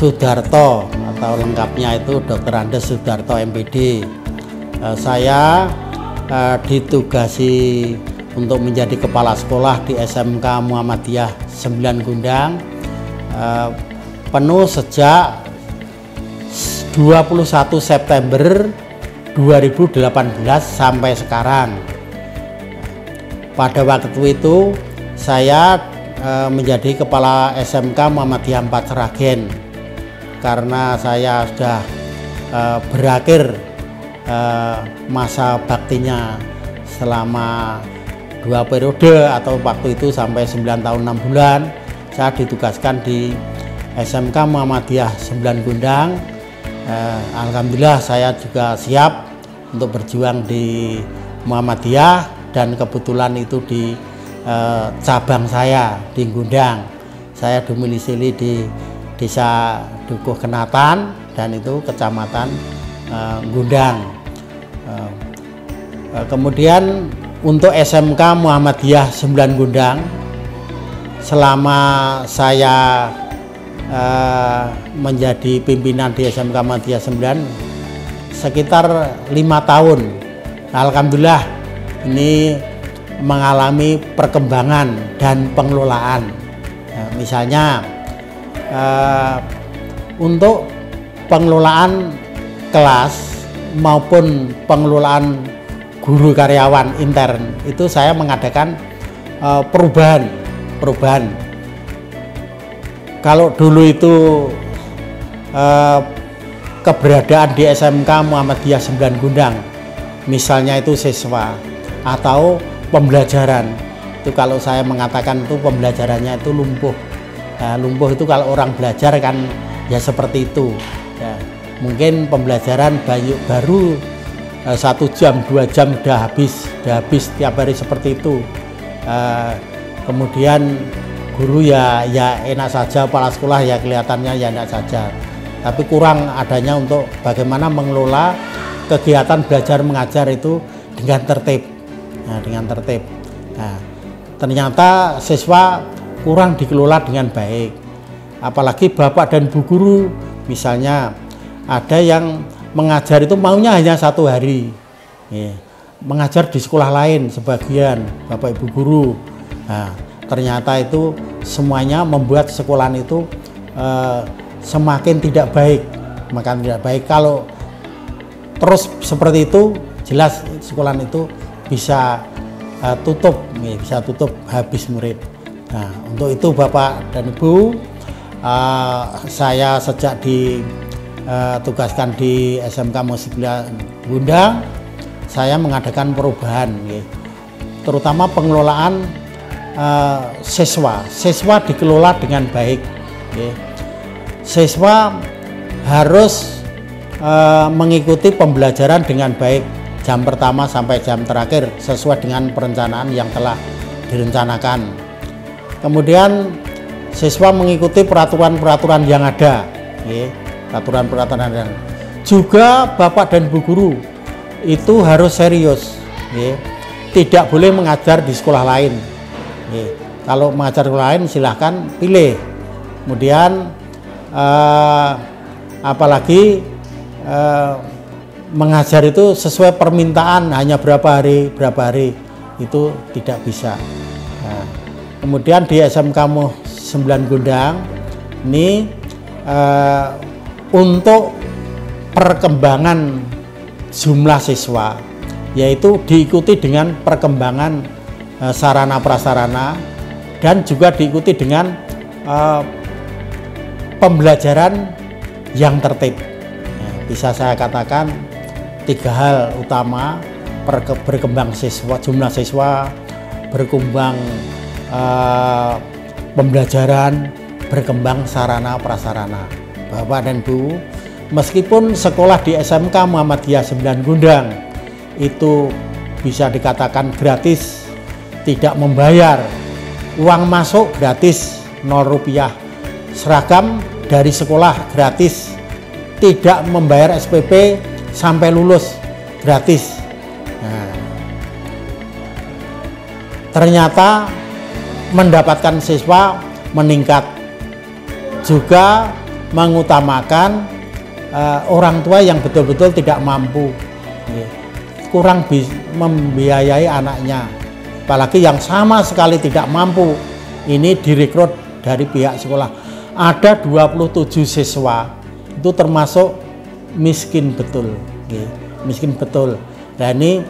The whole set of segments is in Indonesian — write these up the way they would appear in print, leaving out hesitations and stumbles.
Sudarto atau lengkapnya itu Dr. Andes Sudarto MPD. Saya ditugasi untuk menjadi kepala sekolah di SMK Muhammadiyah 9 Gundang, penuh sejak 21 September 2018 sampai sekarang. Pada waktu itu saya menjadi kepala SMK Muhammadiyah 4 Sragen karena saya sudah berakhir masa baktinya selama 2 periode atau waktu itu sampai 9 tahun 6 bulan. Saya ditugaskan di SMK Muhammadiyah 9 Gundang. Alhamdulillah saya juga siap untuk berjuang di Muhammadiyah, dan kebetulan itu di cabang saya di Gundang. Saya domisili di Desa Dukuh Kenatan dan itu Kecamatan Gundang. Kemudian untuk SMK Muhammadiyah 9 Gundang, selama saya menjadi pimpinan di SMK Muhammadiyah 9 sekitar 5 tahun. Alhamdulillah ini mengalami perkembangan dan pengelolaan. Misalnya untuk pengelolaan kelas maupun pengelolaan guru karyawan intern itu saya mengadakan perubahan. Kalau dulu itu keberadaan di SMK Muhammadiyah 9 Gundang, misalnya itu siswa atau pembelajaran, itu kalau saya mengatakan itu pembelajarannya itu lumpuh. Lumpuh itu kalau orang belajar kan ya seperti itu ya. Mungkin pembelajaran baru 1 jam 2 jam udah habis tiap hari seperti itu. Kemudian guru ya enak saja, kepala sekolah ya kelihatannya ya enak saja, tapi kurang adanya untuk bagaimana mengelola kegiatan belajar mengajar itu dengan tertib. Nah, ternyata siswa kurang dikelola dengan baik, apalagi bapak dan bu guru. Misalnya ada yang mengajar itu maunya hanya 1 hari, mengajar di sekolah lain sebagian bapak ibu guru. Nah, ternyata itu semuanya membuat sekolahan itu semakin tidak baik. Kalau terus seperti itu, jelas sekolahan itu bisa tutup habis murid. Nah, untuk itu Bapak dan Ibu, saya sejak ditugaskan di SMK Muhammadiyah Gundang, saya mengadakan perubahan, terutama pengelolaan siswa dikelola dengan baik. Siswa harus mengikuti pembelajaran dengan baik, jam pertama sampai jam terakhir sesuai dengan perencanaan yang telah direncanakan. Kemudian siswa mengikuti peraturan-peraturan yang ada, peraturan-peraturan yang juga bapak dan bu guru itu harus serius, tidak boleh mengajar di sekolah lain. Kalau mengajar sekolah lain silahkan pilih. Kemudian apalagi mengajar itu sesuai permintaan, hanya berapa hari itu tidak bisa. Nah, kemudian di SMK 9 Gundang ini untuk perkembangan jumlah siswa, yaitu diikuti dengan perkembangan sarana prasarana dan juga diikuti dengan pembelajaran yang tertib. Bisa saya katakan 3 hal utama: berkembang siswa, jumlah siswa, berkembang pembelajaran, berkembang sarana prasarana. Bapak dan Bu, meskipun sekolah di SMK Muhammadiyah 9 Gundang itu bisa dikatakan gratis, tidak membayar, uang masuk gratis 0 rupiah, seragam dari sekolah gratis, tidak membayar SPP sampai lulus gratis. Nah, ternyata mendapatkan siswa meningkat, juga mengutamakan orang tua yang betul-betul tidak mampu, kurang membiayai anaknya, apalagi yang sama sekali tidak mampu. Ini direkrut dari pihak sekolah. Ada 27 siswa itu termasuk miskin betul, miskin betul. Dan ini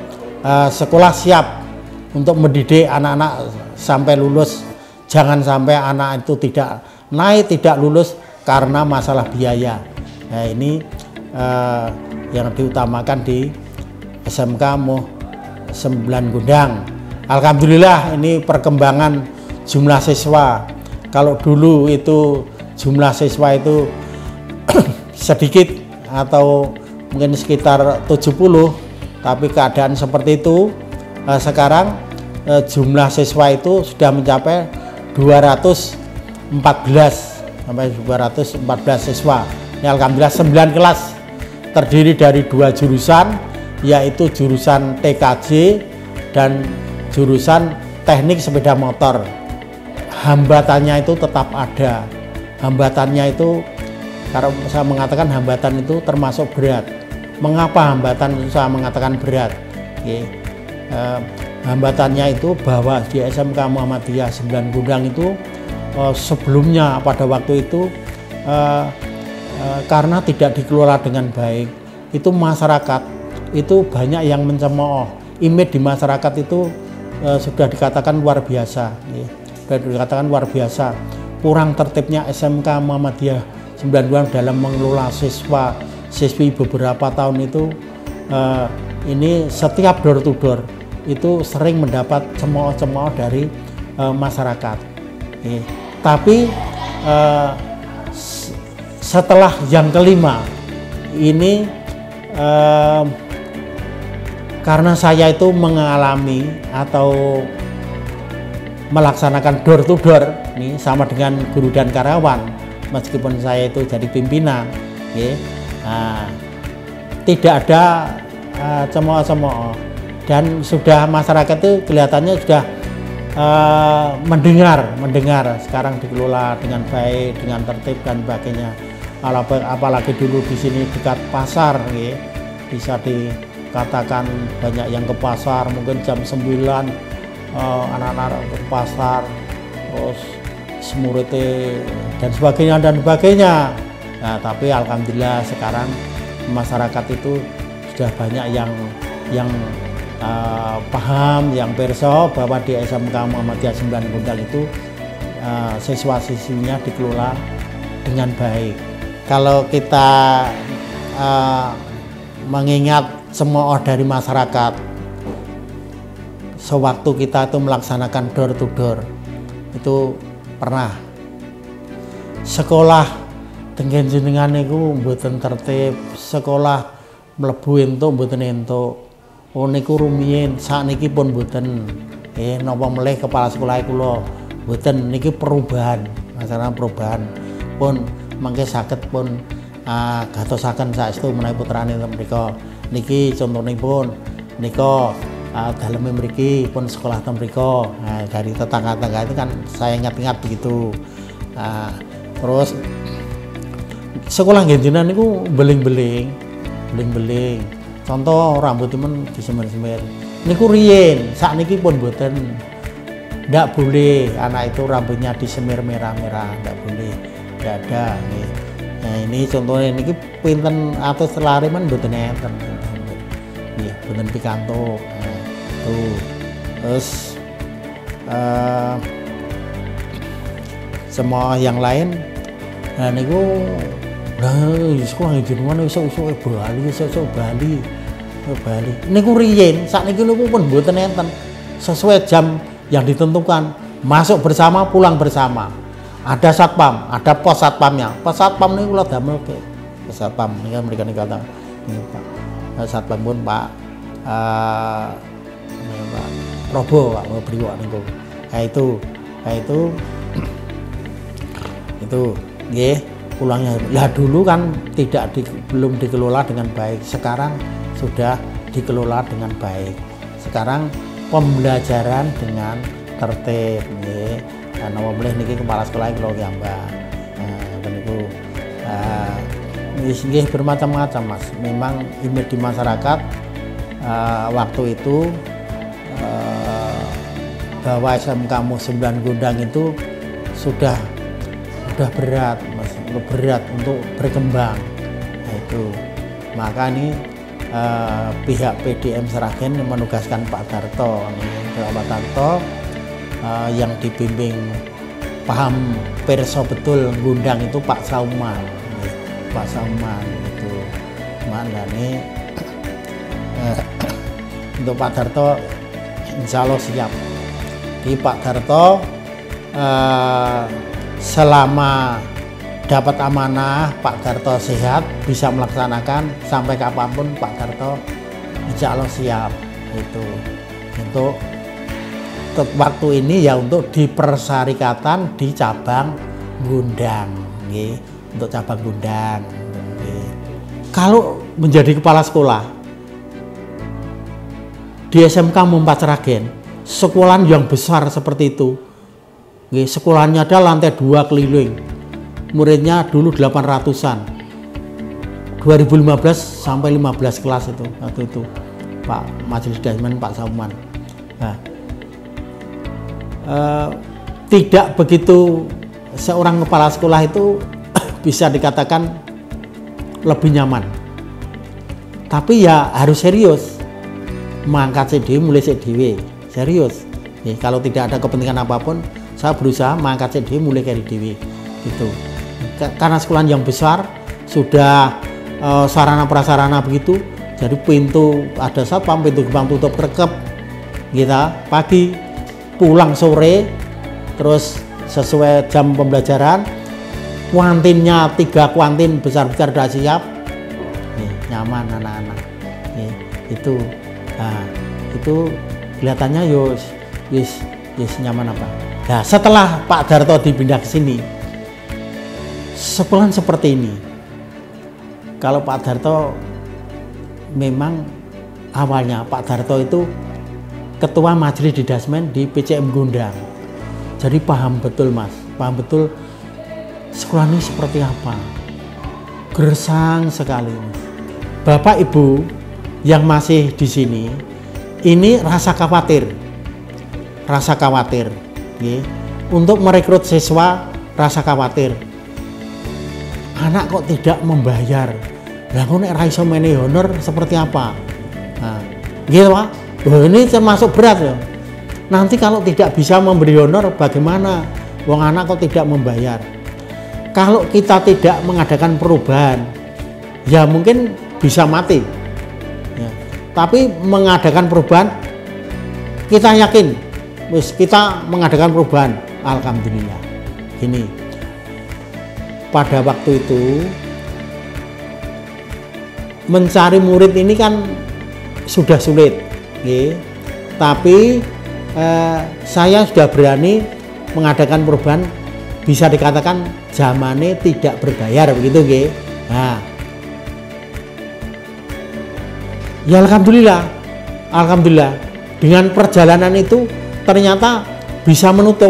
sekolah siap untuk mendidik anak-anak sampai lulus. Jangan sampai anak itu tidak lulus karena masalah biaya. Nah, ini yang diutamakan di SMK Muh 9 Gundang. Alhamdulillah ini perkembangan jumlah siswa. Kalau dulu itu jumlah siswa itu sedikit atau mungkin sekitar 70, tapi keadaan seperti itu sekarang jumlah siswa itu sudah mencapai 214 sampai 214 siswa. Ini alhamdulillah 9 kelas terdiri dari 2 jurusan, yaitu jurusan TKJ dan jurusan teknik sepeda motor. Hambatannya itu tetap ada. Hambatannya itu, kalau saya mengatakan hambatan itu termasuk berat. Mengapa hambatan itu saya mengatakan berat? Hambatannya itu bahwa di SMK Muhammadiyah 9 Gundang itu sebelumnya pada waktu itu karena tidak dikelola dengan baik, itu masyarakat itu banyak yang mencemooh. Image di masyarakat itu sudah dikatakan luar biasa, sudah dikatakan luar biasa. Kurang tertibnya SMK Muhammadiyah 9 Gundang dalam mengelola siswi beberapa tahun itu, ini setiap door to door itu sering mendapat cemooh-cemooh dari masyarakat. Tapi setelah yang kelima ini, karena saya itu mengalami atau melaksanakan door to door ini sama dengan guru dan karyawan, meskipun saya itu jadi pimpinan, tidak ada cemooh-cemooh, dan sudah masyarakat itu kelihatannya sudah mendengar sekarang dikelola dengan baik, dengan tertib dan sebagainya. Apalagi dulu di sini dekat pasar, bisa dikatakan banyak yang ke pasar, mungkin jam 9 anak-anak ke pasar, terus semurite dan sebagainya. Nah, tapi alhamdulillah sekarang masyarakat itu sudah banyak yang paham, yang perso bahwa di SMK Muhammadiyah 9 Gundang itu siswa-siswinya dikelola dengan baik. Kalau kita mengingat semua dari masyarakat, sewaktu kita itu melaksanakan door to door, itu pernah sekolah dengan jenengan itu mboten tertib, sekolah mlebu entuk mboten entuk. Oh niku rumiyin, sakniki pun mboten. Napa melih kepala sekolah kula mboten, niki perubahan, masalah perubahan pun mangke saged pun gatosaken saestu menawi putrane mriku. Niki contonipun nika daleme mriki pun sekolah ten mriku. Nah, dari tetangga-tetangga itu kan saya ingat-ingat begitu. Terus sekolah ngendinan niku beling-beling. Contoh rambut temen disemir-semir. Niku riyen, sakniki pun mboten. Ndak boleh anak itu rambutnya disemir merah-merah, ndak boleh. Ndak ada nih. Nah, ini contohnya niki pinten atus lari men mboten enten. Nggih, mboten pikantuk. Nah, tuh. Terus semua yang lain, nah niku sekolah jenengan iso-iso Bali. Niku riyen, sakniki niku pun mboten enten. Sesuai jam yang ditentukan, masuk bersama, pulang bersama. Ada satpam, ada pos satpamnya. Pos satpam niku kula damelke. Pos satpam niki mriki kata niki Pak. Satpam pun Pak Pak Probo Pak Brio niku. Itu nggih. Pulangnya, lah dulu kan belum dikelola dengan baik, sekarang sudah dikelola dengan baik. Sekarang pembelajaran dengan tertib, nggih. Napa boleh niki kepala sekolah kula Mbak. Dan itu Nggih bermacam-macam Mas. Memang image di masyarakat waktu itu bahwa SMK Muh 9 Gondang itu sudah berat Mas, berat untuk berkembang. Nah, itu maka ini pihak PDM Sragen menugaskan Pak Darto, Pak Darto yang dibimbing paham perso betul Gondang itu Pak Sauman, Pak Sauman itu mandane untuk Pak Darto insya Allah siap. Di Pak Darto selama dapat amanah Pak Darto sehat bisa melaksanakan sampai kapanpun Pak Darto insya Allah siap itu untuk waktu ini ya untuk di persyarikatan di cabang Gondang, untuk cabang Gondang. Kalau menjadi kepala sekolah di SMK Muh 4 Sragen, sekolahan yang besar seperti itu, sekolahnya ada lantai 2 keliling, muridnya dulu 800-an, 2015 sampai 15 kelas itu waktu itu Pak Majelis Dasmen Pak Sauman. Nah, tidak begitu seorang kepala sekolah itu bisa dikatakan lebih nyaman, tapi ya harus serius mengangkat CD mulai CD serius. Kalau tidak ada kepentingan apapun saya berusaha mengangkat CD mulai dari dewi gitu. Karena sekolah yang besar sudah sarana prasarana begitu, jadi pintu ada satpam, pintu gerbang tutup rekep, kita pagi pulang sore terus sesuai jam pembelajaran, kuantinnya 3 kuantin besar-besar sudah siap, nyaman anak-anak itu. Nah, itu kelihatannya yes nyaman apa. Nah, setelah Pak Darto dipindah ke sini, sekolahan seperti ini. Kalau Pak Darto memang awalnya Pak Darto itu ketua majelis didasmen di PCM Gondang. Jadi paham betul Mas, paham betul sekolah ini seperti apa. Gersang sekali Mas. Bapak Ibu yang masih di sini, ini rasa khawatir untuk merekrut siswa, rasa khawatir anak kok tidak membayar, lah kok nek ra iso menehi honor seperti apa. Nah, gitu Pak, ini termasuk berat ya. Nanti kalau tidak bisa memberi honor bagaimana, wong anak kok tidak membayar. Kalau kita tidak mengadakan perubahan ya mungkin bisa mati ya. Tapi mengadakan perubahan, kita yakin kita mengadakan perubahan, alhamdulillah. Gini, pada waktu itu mencari murid ini kan sudah sulit, tapi saya sudah berani mengadakan perubahan, bisa dikatakan zamannya tidak berbayar begitu, Nah, ya alhamdulillah dengan perjalanan itu ternyata bisa menutup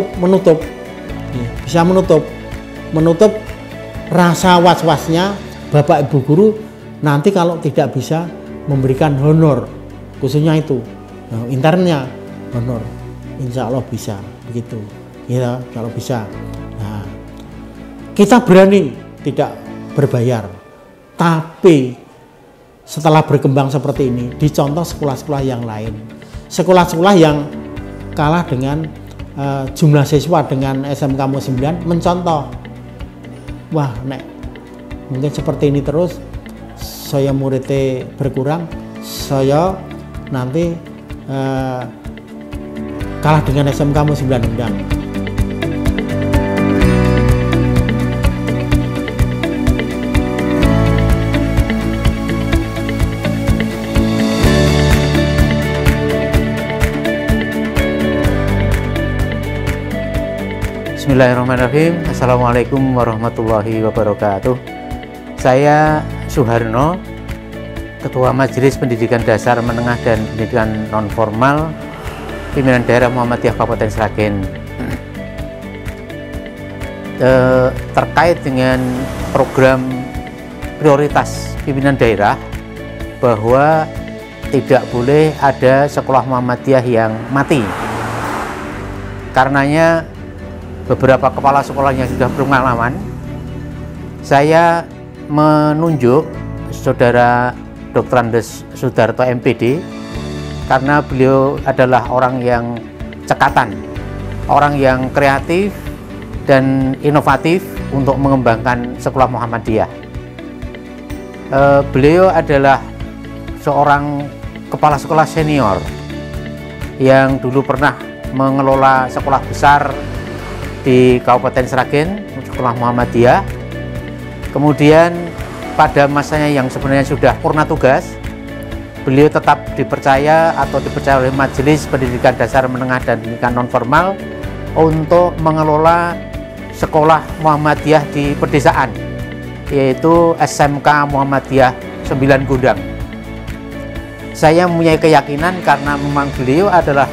rasa was-wasnya Bapak Ibu guru nanti kalau tidak bisa memberikan honor, khususnya itu internnya honor, insya Allah bisa begitu ya, kalau bisa. Nah, kita berani tidak berbayar, tapi setelah berkembang seperti ini dicontoh sekolah-sekolah yang lain, sekolah-sekolah yang kalah dengan jumlah siswa dengan SMK Muh 9 mencontoh, wah nek mungkin seperti ini terus saya muridnya berkurang, saya nanti kalah dengan SMK Muh 9 Gondang. Bismillahirrahmanirrahim. Assalamualaikum warahmatullahi wabarakatuh. Saya Suharno, Ketua Majelis Pendidikan Dasar Menengah dan Pendidikan Non-Formal Pimpinan Daerah Muhammadiyah Kabupaten Sragen. Terkait dengan program prioritas pimpinan daerah bahwa tidak boleh ada sekolah Muhammadiyah yang mati. Karenanya beberapa kepala sekolah yang sudah berpengalaman, saya menunjuk Saudara Dr. Andes Sudarto MPD karena beliau adalah orang yang cekatan, orang yang kreatif dan inovatif untuk mengembangkan sekolah Muhammadiyah. Beliau adalah seorang kepala sekolah senior yang dulu pernah mengelola sekolah besar di Kabupaten Sragen, sekolah Muhammadiyah. Kemudian pada masanya yang sebenarnya sudah purna tugas, beliau tetap dipercaya oleh Majelis Pendidikan Dasar Menengah dan Pendidikan Nonformal untuk mengelola sekolah Muhammadiyah di pedesaan, yaitu SMK Muhammadiyah 9 Gondang. Saya mempunyai keyakinan karena memang beliau adalah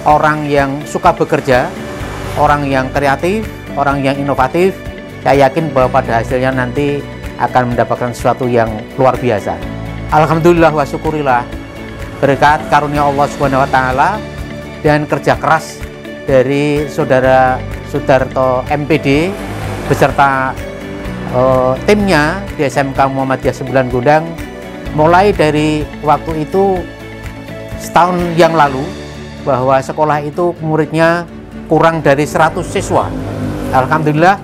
orang yang suka bekerja, orang yang kreatif, orang yang inovatif. Saya yakin bahwa pada hasilnya nanti akan mendapatkan sesuatu yang luar biasa. Alhamdulillah wa syukurillah, berkat karunia Allah Subhanahu wa taala dan kerja keras dari Saudara Sudarto MPD beserta timnya di SMK Muhammadiyah 9 Gondang. Mulai dari waktu itu setahun yang lalu, bahwa sekolah itu muridnya kurang dari 100 siswa. Alhamdulillah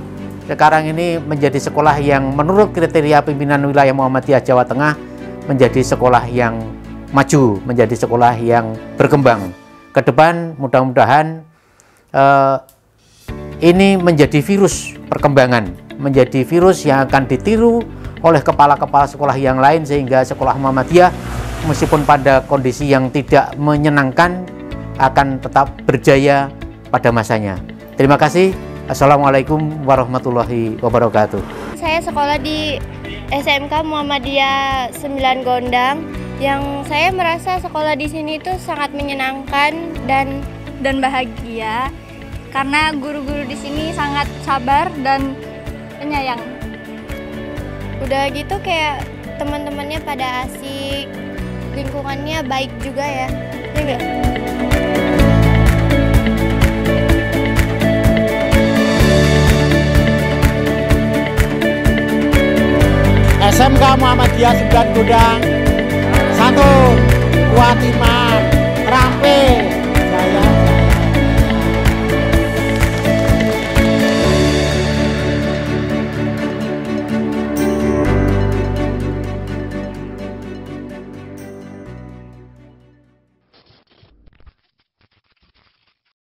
sekarang ini menjadi sekolah yang menurut kriteria pimpinan wilayah Muhammadiyah Jawa Tengah menjadi sekolah yang maju, menjadi sekolah yang berkembang. Ke depan mudah-mudahan ini menjadi virus perkembangan, menjadi virus yang akan ditiru oleh kepala-kepala sekolah yang lain, sehingga sekolah Muhammadiyah meskipun pada kondisi yang tidak menyenangkan akan tetap berjaya pada masanya. Terima kasih. Assalamualaikum warahmatullahi wabarakatuh. Saya sekolah di SMK Muhammadiyah 9 Gondang, yang saya merasa sekolah di sini itu sangat menyenangkan dan bahagia karena guru-guru di sini sangat sabar dan penyayang. Udah gitu kayak teman-temannya pada asik, lingkungannya baik juga ya. Ya enggak? SMK Muhammadiyah 9 Gondang, 1 kuat iman.